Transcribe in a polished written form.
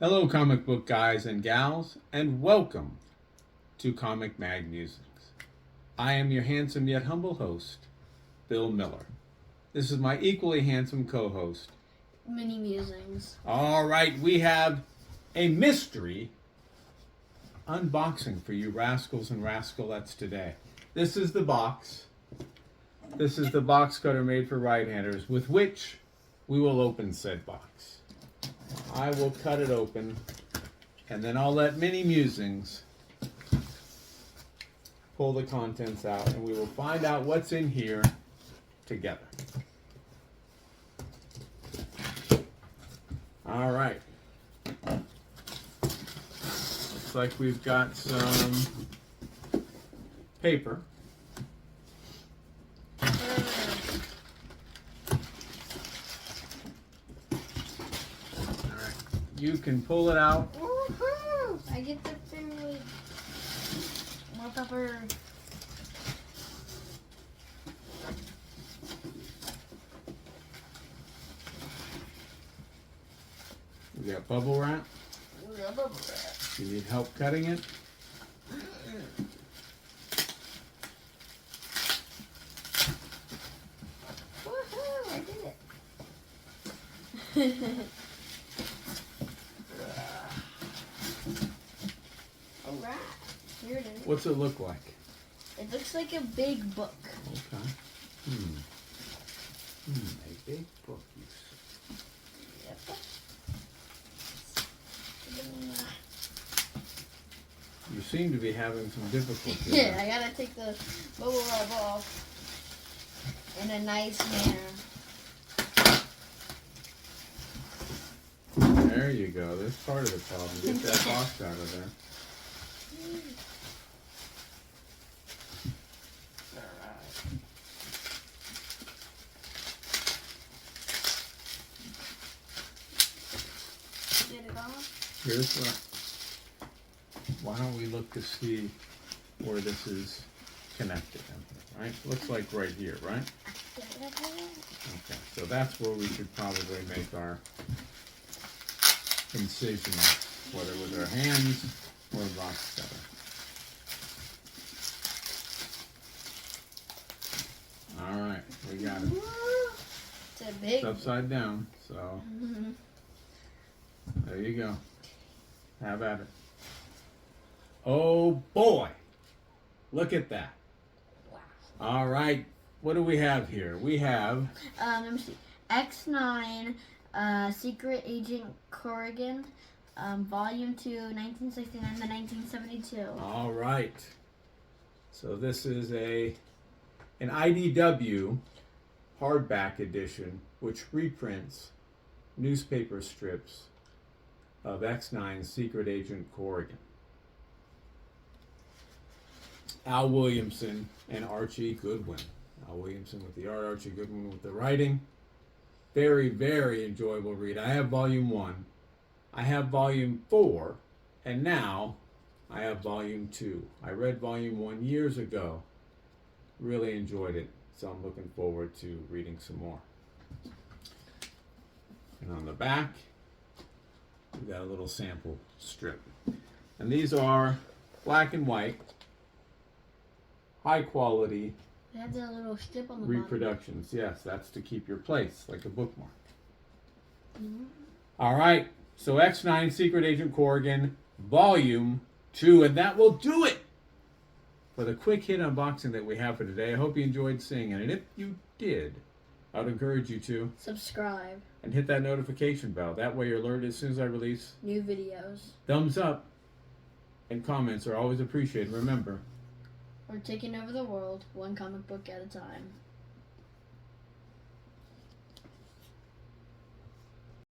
Hello, comic book guys and gals, and welcome to Comic Mag Musings. I am your handsome yet humble host, Bill Miller. This is my equally handsome co-host, Mini Musings. All right, we have a mystery unboxing for you rascals and rascalettes today. This is the box. This is the box cutter made for right-handers with which we will open said box. I will cut it open and then I'll let Mini Musings pull the contents out and we will find out what's in here together. All right. Looks like we've got some paper. You can pull it out. Woohoo! I get the family more pepper. We got bubble wrap. Bubble wrap. You need help cutting it? Woohoo! I did it. Alright, here it is. What's it look like? It looks like a big book. Okay. A big book, you say. Yep. You seem to be having some difficulty. Yeah, I gotta take the bubble wrap off in a nice manner. There you go. That's part of the problem. Get that box out of there. Get it off. Here's what. Why don't we look to see where this is connected in, right? Looks like right here, right? Okay, so that's where we should probably make our incision, whether with our hands or a box cutter. All right, we got it. It's a big. It's upside down, so there you go. Have at it. Oh boy, look at that. Wow. All right, what do we have here? We have Let me see. X-9 Secret Agent Corrigan, Volume 2, 1969 to 1972. all right. So this is an IDW hardback edition, which reprints newspaper strips of X-9 Secret Agent Corrigan. Al Williamson and Archie Goodwin. Al Williamson with the art, Archie Goodwin with the writing. Very, very enjoyable read. I have volume 1. I have volume 4. And now I have volume 2. I read volume 1 years ago. Really enjoyed it. So I'm looking forward to reading some more. And on the back, we got a little sample strip. And these are black and white, high quality It has a little strip on the reproductions. Yes, that's to keep your place, like a bookmark. bottom. All right, so X-9 Secret Agent Corrigan, Volume 2, and that will do it for the quick hit unboxing that we have for today. I hope you enjoyed seeing it, and if you did, I would encourage you to Subscribe. and hit that notification bell. That way you're alerted as soon as I release. New videos. Thumbs up and comments are always appreciated. Remember, We're taking over the world, one comic book at a time.